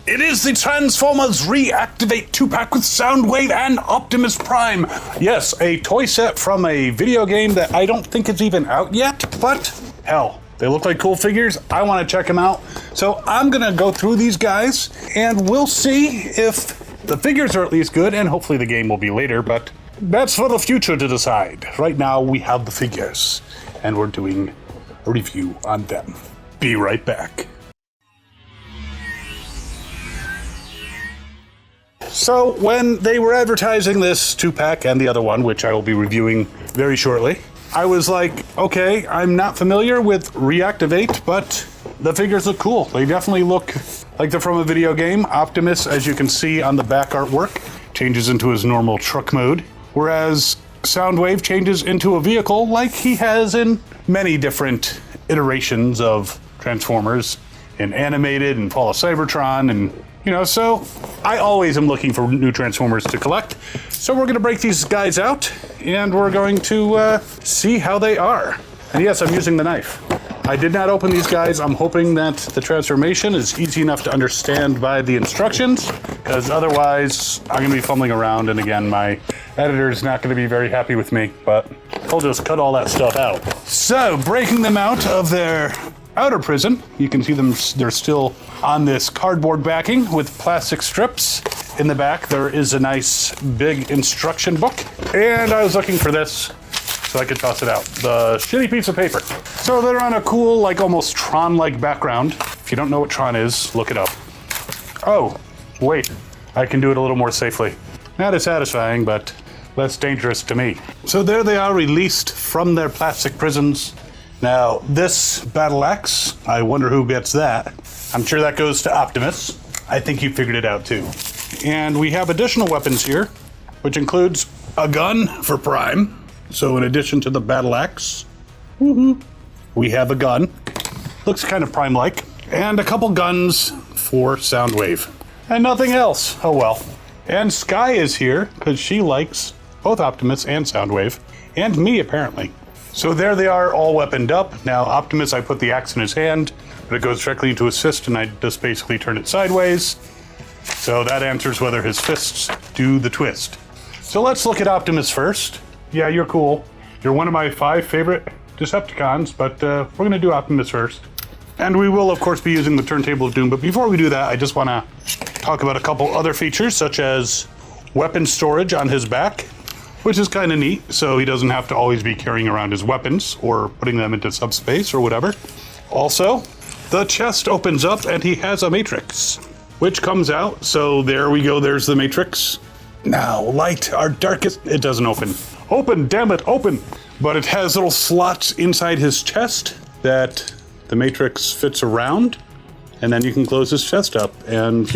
It is the Transformers Reactivate 2-pack with Soundwave and Optimus Prime. Yes, a toy set from a video game that I don't think is even out yet, but hell, they look like cool figures. I want to check them out. So I'm going to go through these guys, and we'll see if the figures are at least good, and hopefully the game will be later, but that's for the future to decide. Right now, we have the figures, and we're doing a review on them. Be right back. So when they were advertising this 2-pack and the other one, which I will be reviewing very shortly, I was like, okay, I'm not familiar with Reactivate, but the figures look cool. They definitely look like they're from a video game. Optimus, as you can see on the back artwork, changes into his normal truck mode, whereas Soundwave changes into a vehicle like he has in many different iterations of Transformers, in animated and Fall of Cybertron, and so I always am looking for new Transformers to collect. So we're going to break these guys out, and we're going to see how they are. And yes, I'm using the knife. I did not open these guys. I'm hoping that the transformation is easy enough to understand by the instructions, because otherwise I'm going to be fumbling around, and again, my editor is not going to be very happy with me, but I'll just cut all that stuff out. So, breaking them out of their outer prison, you can see them, they're still on this cardboard backing with plastic strips. In the back, there is a nice big instruction book, and I was looking for this so I could toss it out. The shitty piece of paper. So they're on a cool, like almost Tron-like background. If you don't know what Tron is, look it up. Oh, wait, I can do it a little more safely. Not as satisfying, but less dangerous to me. So there they are, released from their plastic prisons. Now, this battle axe, I wonder who gets that. I'm sure that goes to Optimus. I think you figured it out too. And we have additional weapons here, which includes a gun for Prime. So in addition to the battle axe, we have a gun. Looks kind of Prime-like. And a couple guns for Soundwave. And nothing else. Oh well. And Sky is here, because she likes both Optimus and Soundwave. And me, apparently. So there they are, all weaponed up. Now, Optimus, I put the axe in his hand, but it goes directly into his fist, and I just basically turn it sideways. So that answers whether his fists do the twist. So let's look at Optimus first. Yeah, you're cool. You're one of my 5 favorite Decepticons, but we're going to do Optimus first. And we will, of course, be using the Turntable of Doom, but before we do that, I just want to talk about a couple other features, such as weapon storage on his back, which is kind of neat, so he doesn't have to always be carrying around his weapons or putting them into subspace or whatever. Also, the chest opens up and he has a matrix, which comes out, so there we go, there's the matrix. Now, light our darkest, it doesn't open. Open, damn it, open! But it has little slots inside his chest that the matrix fits around, and then you can close his chest up, and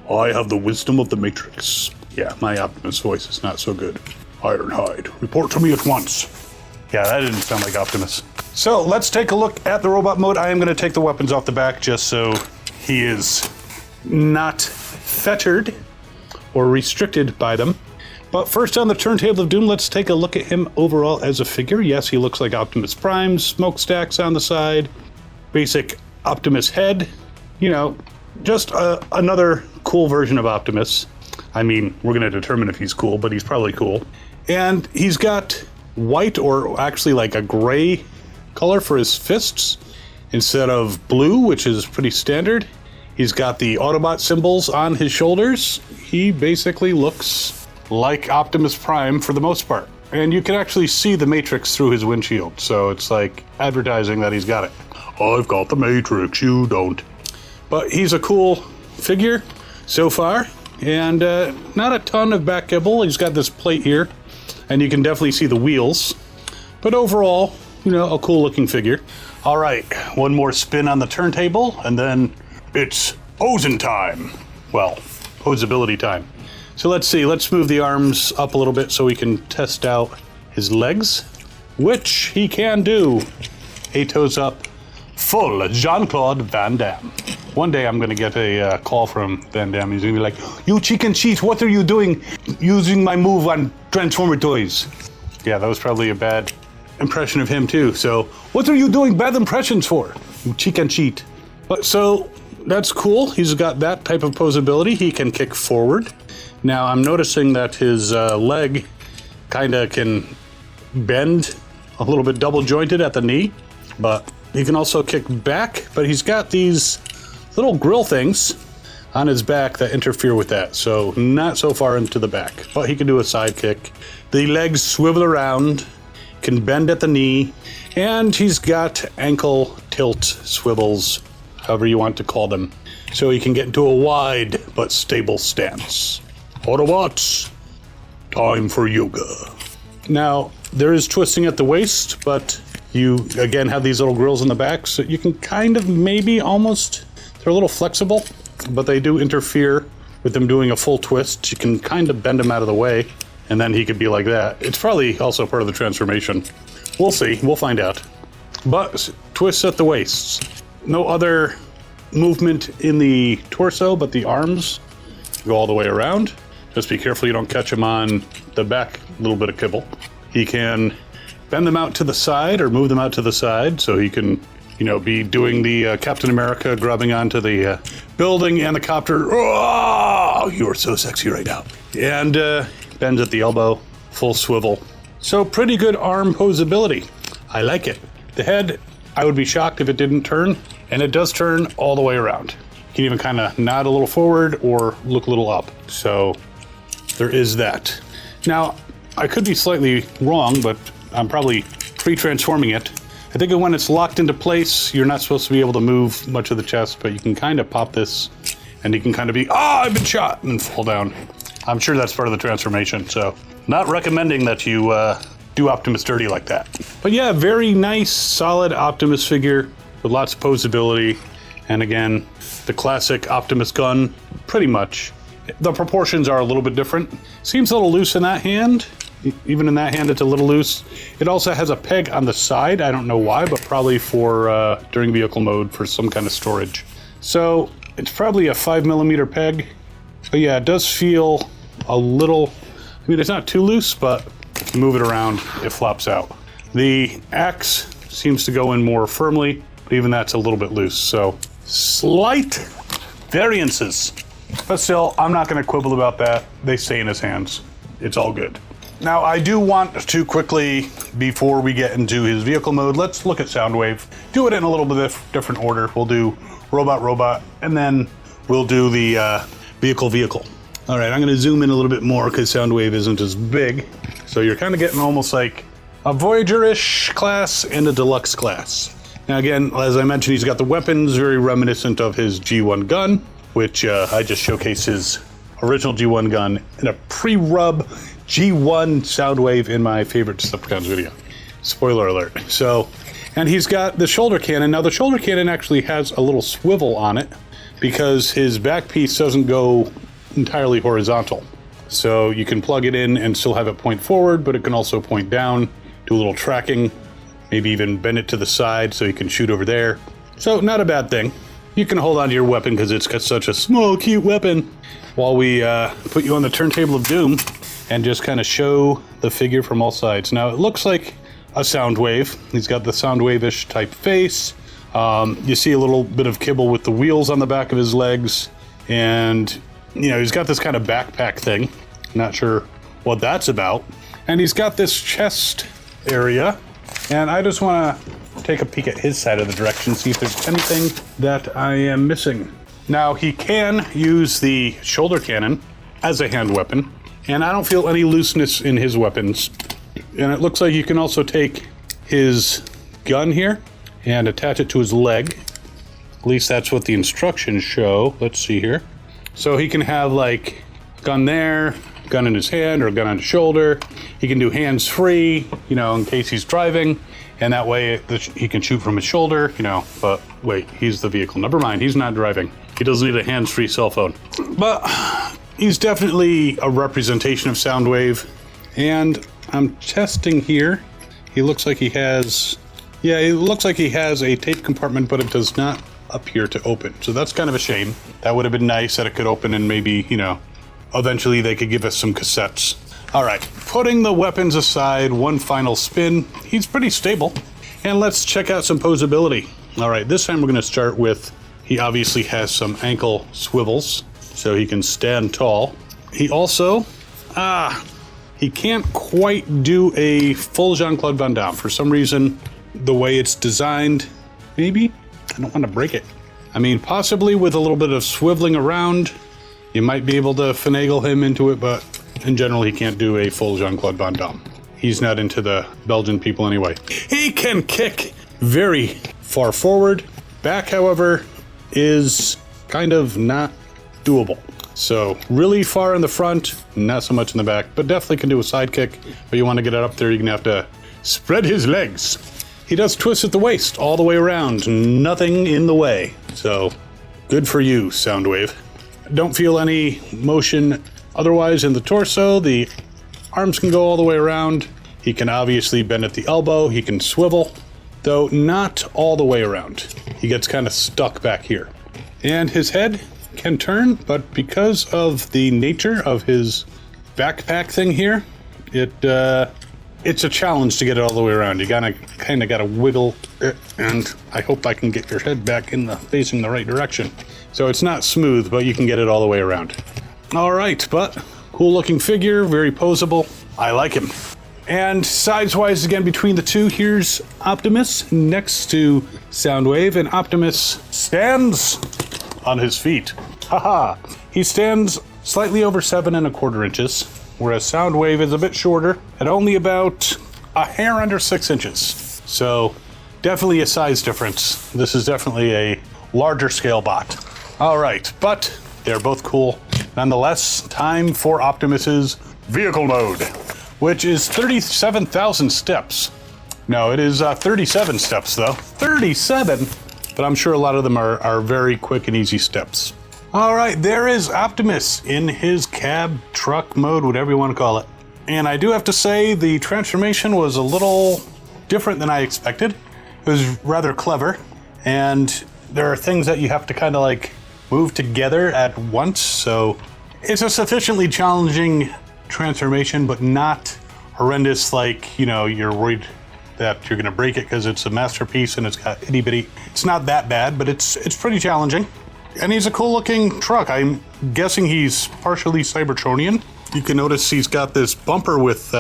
I have the wisdom of the matrix. Yeah, my Optimus voice is not so good. Ironhide, report to me at once. Yeah, that didn't sound like Optimus. So let's take a look at the robot mode. I am going to take the weapons off the back just so he is not fettered or restricted by them. But first on the Turntable of Doom, let's take a look at him overall as a figure. Yes, he looks like Optimus Prime, smokestacks on the side, basic Optimus head. Just another cool version of Optimus. I mean, we're going to determine if he's cool, but he's probably cool. And he's got white, or actually like a gray color for his fists instead of blue, which is pretty standard. He's got the Autobot symbols on his shoulders. He basically looks like Optimus Prime for the most part. And you can actually see the Matrix through his windshield, so it's like advertising that he's got it. I've got the Matrix, you don't. But he's a cool figure so far, and not a ton of back kibble. He's got this plate here, and you can definitely see the wheels. But overall, a cool looking figure. All right, one more spin on the turntable, and then it's posing time. Well, posability time. So let's see, let's move the arms up a little bit so we can test out his legs, which he can do. 8 toes up, full Jean-Claude Van Damme. One day I'm gonna get a call from Van Damme. He's gonna be like, "You chicken cheat, what are you doing using my move on Transformer toys?" Yeah, that was probably a bad impression of him too. So, what are you doing bad impressions for? You chicken cheat. But so, that's cool. He's got that type of posability. He can kick forward. Now I'm noticing that his leg kind of can bend a little bit double jointed at the knee, but he can also kick back, but he's got these little grill things on his back that interfere with that, so not so far into the back, but he can do a side kick. The legs swivel around, can bend at the knee, and he's got ankle tilt swivels, however you want to call them, so he can get into a wide but stable stance. Autobots, time for yoga. Now, there is twisting at the waist, but you, again, have these little grills in the back, so you can kind of maybe almost, they're a little flexible, but they do interfere with them doing a full twist. You can kind of bend him out of the way, and then he could be like that. It's probably also part of the transformation. We'll see, we'll find out. But twists at the waists. No other movement in the torso, but the arms go all the way around. Just be careful you don't catch him on the back, a little bit of kibble. He can bend them out to the side or move them out to the side, so he can, you know, be doing the Captain America grabbing onto the building and the copter. Oh, you're so sexy right now. And bends at the elbow, full swivel. So pretty good arm posability. I like it. The head, I would be shocked if it didn't turn, and it does turn all the way around. You can even kind of nod a little forward or look a little up. So there is that. Now, I could be slightly wrong, but I'm probably pre-transforming it. I think when it's locked into place, you're not supposed to be able to move much of the chest, but you can kind of pop this and you can kind of be, I've been shot, and fall down. I'm sure that's part of the transformation, so not recommending that you do Optimus dirty like that. But yeah, very nice, solid Optimus figure with lots of posability. And again, the classic Optimus gun, pretty much. The proportions are a little bit different. Seems a little loose in that hand. Even in that hand, it's a little loose. It also has a peg on the side. I don't know why, but probably for during vehicle mode for some kind of storage. So it's probably a 5mm peg. But yeah, it does feel a little, I mean, it's not too loose, but if you move it around, it flops out. The axe seems to go in more firmly, but even that's a little bit loose. So slight variances. But still, I'm not going to quibble about that. They stay in his hands. It's all good. Now, I do want to quickly, before we get into his vehicle mode, let's look at Soundwave. Do it in a little bit of different order. We'll do robot, and then we'll do the vehicle. All right, I'm going to zoom in a little bit more because Soundwave isn't as big. So you're kind of getting almost like a Voyager-ish class and a deluxe class. Now again, as I mentioned, he's got the weapons very reminiscent of his G1 gun, which I just showcased his original G1 gun in a pre-rub G1 Soundwave in my favorite Decepticons video. Spoiler alert. So, and he's got the shoulder cannon. Now the shoulder cannon actually has a little swivel on it because his back piece doesn't go entirely horizontal. So you can plug it in and still have it point forward, but it can also point down, do a little tracking, maybe even bend it to the side so you can shoot over there. So not a bad thing. You can hold on to your weapon because it's got such a small, cute weapon. While we put you on the turntable of doom and just kind of show the figure from all sides. Now it looks like a Soundwave. He's got the Soundwave-ish type face. You see a little bit of kibble with the wheels on the back of his legs. And, you know, he's got this kind of backpack thing. Not sure what that's about. And he's got this chest area. And I just want to take a peek at his side of the direction, see if there's anything that I am missing. Now, he can use the shoulder cannon as a hand weapon, and I don't feel any looseness in his weapons. And it looks like you can also take his gun here and attach it to his leg. At least that's what the instructions show. Let's see here. So he can have like gun there, gun in his hand, or gun on his shoulder. He can do hands-free, you know, in case he's driving, and that way he can shoot from his shoulder, you know. But wait, he's the vehicle. Never mind, he's not driving. He doesn't need a hands-free cell phone. But he's definitely a representation of Soundwave. And I'm testing here. He looks like he has, yeah, it looks like he has a tape compartment, but it does not appear to open. So that's kind of a shame. That would have been nice that it could open and maybe, you know, eventually they could give us some cassettes. All right, putting the weapons aside, one final spin. He's pretty stable. And let's check out some posability. All right, this time we're going to start with He obviously has some ankle swivels, so he can stand tall. He also, he can't quite do a full Jean-Claude Van Damme. For some reason, the way it's designed, maybe? I don't want to break it. I mean, possibly with a little bit of swiveling around, you might be able to finagle him into it, but in general, he can't do a full Jean-Claude Van Damme. He's not into the Belgian people anyway. He can kick very far forward. Back, however, is kind of not doable. So really far in the front, not so much in the back, but definitely can do a side kick. But you want to get it up there, you're gonna have to spread his legs. He does twist at the waist all the way around, nothing in the way. So good for you, Soundwave. Don't feel any motion otherwise in the torso. The arms can go all the way around. He can obviously bend at the elbow. He can swivel, though not all the way around. He gets kind of stuck back here. And his head can turn, but because of the nature of his backpack thing here, it's a challenge to get it all the way around. You kind of gotta wiggle it, and I hope I can get your head back facing the right direction. So it's not smooth, but you can get it all the way around. All right, but cool looking figure, very posable. I like him. And size-wise, again, between the two, here's Optimus next to Soundwave, and Optimus stands on his feet. Haha! He stands slightly over 7¼ inches, whereas Soundwave is a bit shorter at only about a hair under 6 inches. So definitely a size difference. This is definitely a larger scale bot. All right, but they're both cool. Nonetheless, time for Optimus's vehicle mode, which is 37,000 steps. No, it is 37 steps though. 37! But I'm sure a lot of them are very quick and easy steps. All right, there is Optimus in his cab, truck mode, whatever you want to call it. And I do have to say the transformation was a little different than I expected. It was rather clever, and there are things that you have to kind of like move together at once, so it's a sufficiently challenging transformation, but not horrendous like, you know, you're worried that you're gonna break it because it's a masterpiece and it's got itty bitty. It's not that bad, but it's pretty challenging. And he's a cool looking truck. I'm guessing he's partially Cybertronian. You can notice he's got this bumper with,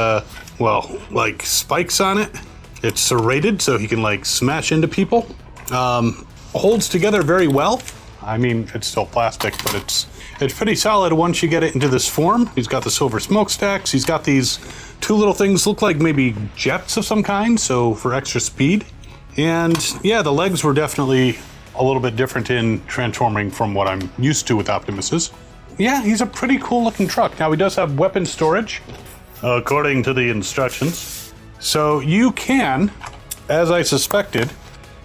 like spikes on it. It's serrated so he can like smash into people. Holds together very well. I mean, it's still plastic, but it's pretty solid once you get it into this form. He's got the silver smokestacks. He's got these two little things, look like maybe jets of some kind, so for extra speed. And yeah, the legs were definitely a little bit different in transforming from what I'm used to with Optimuses. Yeah, he's a pretty cool looking truck. Now he does have weapon storage, according to the instructions. So you can, as I suspected,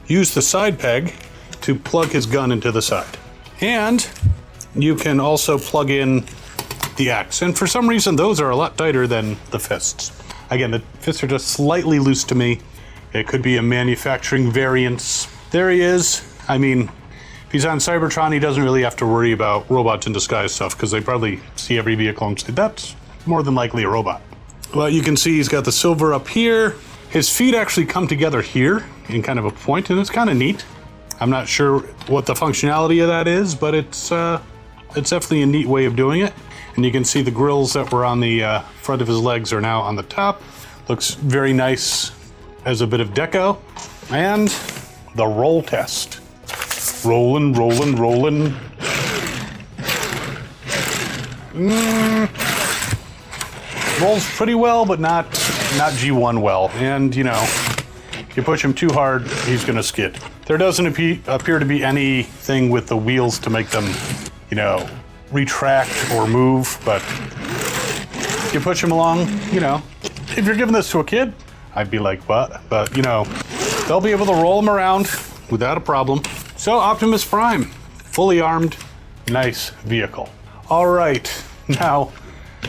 use the side peg to plug his gun into the side. And you can also plug in the axe. And for some reason, those are a lot tighter than the fists. Again, the fists are just slightly loose to me. It could be a manufacturing variance. There he is. I mean, if he's on Cybertron, he doesn't really have to worry about robots in disguise stuff because they probably see every vehicle and say, that's more than likely a robot. Well, you can see he's got the silver up here. His feet actually come together here in kind of a point, and it's kind of neat. I'm not sure what the functionality of that is, but it's definitely a neat way of doing it. And you can see the grills that were on the front of his legs are now on the top. Looks very nice as a bit of deco. And the roll test. Rolling, rolling, rolling. Rolls pretty well, but not G1 well. And, you know, if you push him too hard, he's going to skid. There doesn't appear to be anything with the wheels to make them, you know, retract or move, but if you push him along, you know, if you're giving this to a kid, I'd be like, what? But, you know, they'll be able to roll him around without a problem. So Optimus Prime, fully armed, nice vehicle. All right, now,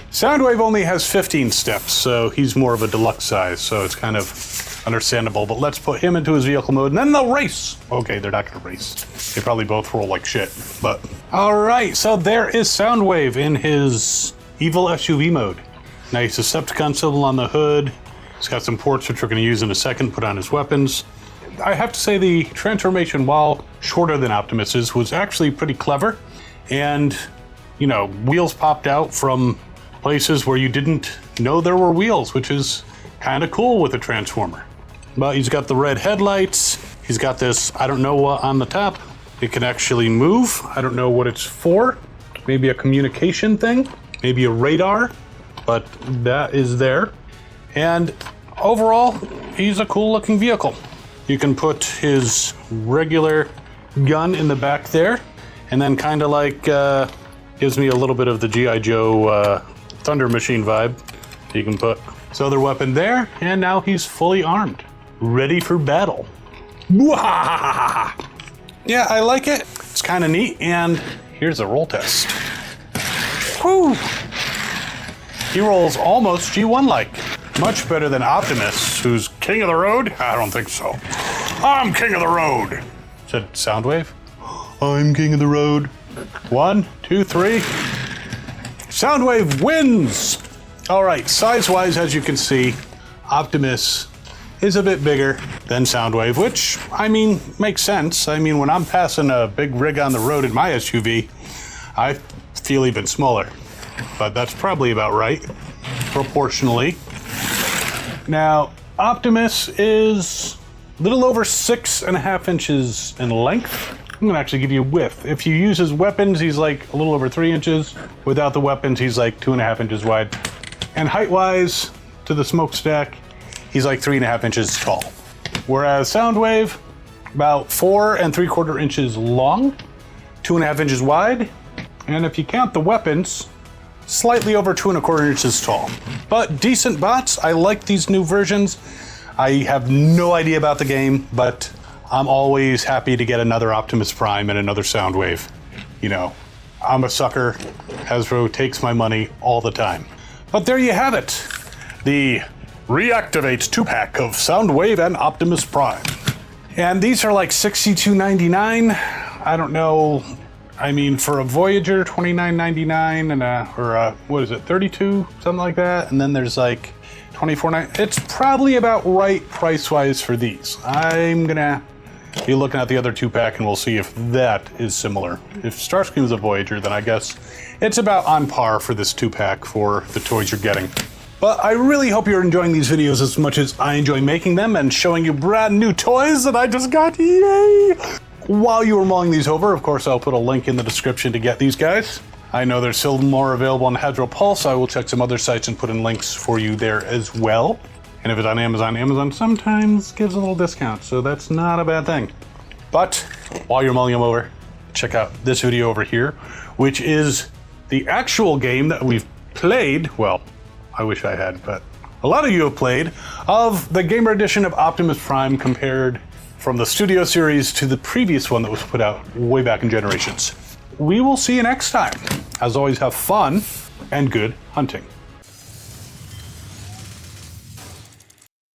Soundwave only has 15 steps, so he's more of a deluxe size, so it's kind of understandable, but let's put him into his vehicle mode and then they'll race. Okay, they're not gonna race. They probably both roll like shit, but. All right, so there is Soundwave in his evil SUV mode. Nice Decepticon symbol on the hood. He's got some ports which we're gonna use in a second, put on his weapons. I have to say the transformation, while shorter than Optimus's, was actually pretty clever. And, you know, wheels popped out from places where you didn't know there were wheels, which is kind of cool with a Transformer. But he's got the red headlights. He's got this, I don't know what on the top. It can actually move. I don't know what it's for. Maybe a communication thing, maybe a radar, but that is there. And overall, he's a cool looking vehicle. You can put his regular gun in the back there, and then kind of like gives me a little bit of the G.I. Joe Thunder Machine vibe. You can put his other weapon there, and now he's fully armed, ready for battle. Yeah, I like it. It's kind of neat, and here's a roll test. Woo! He rolls almost G1-like. Much better than Optimus, who's king of the road? I don't think so. I'm king of the road, said Soundwave. I'm king of the road. 1, 2, 3. Soundwave wins! All right, size-wise, as you can see, Optimus is a bit bigger than Soundwave, which, I mean, makes sense. I mean, when I'm passing a big rig on the road in my SUV, I feel even smaller. But that's probably about right, proportionally. Now, Optimus is a little over 6.5 inches in length. I'm gonna actually give you width. If you use his weapons, he's like a little over 3 inches. Without the weapons, he's like 2.5 inches wide. And height-wise, to the smokestack, he's like 3.5 inches tall. Whereas Soundwave, about 4 3/4 inches long, 2.5 inches wide. And if you count the weapons, slightly over 2 1/4 inches tall. But decent bots. I like these new versions. I have no idea about the game, but I'm always happy to get another Optimus Prime and another Soundwave. You know, I'm a sucker. Hasbro takes my money all the time. But there you have it. The REACTIVATE 2-pack of Soundwave and Optimus Prime. And these are like $62.99. I don't know. I mean, for a Voyager, $29.99 and what is it, 32, something like that. And then there's like $24.99. It's probably about right price-wise for these. I'm gonna be looking at the other 2-pack and we'll see if that is similar. If Starscream's a Voyager, then I guess it's about on par for this 2-pack for the toys you're getting. But I really hope you're enjoying these videos as much as I enjoy making them and showing you brand new toys that I just got. Yay! While you were mulling these over, of course, I'll put a link in the description to get these guys. I know there's still more available on Hasbro Pulse, so I will check some other sites and put in links for you there as well. And if it's on Amazon, Amazon sometimes gives a little discount, so that's not a bad thing. But while you're mulling them over, check out this video over here, which is the actual game that we've played. Well, I wish I had, but a lot of you have played, of the Gamer Edition of Optimus Prime compared from the Studio Series to the previous one that was put out way back in Generations. We will see you next time. As always, have fun and good hunting.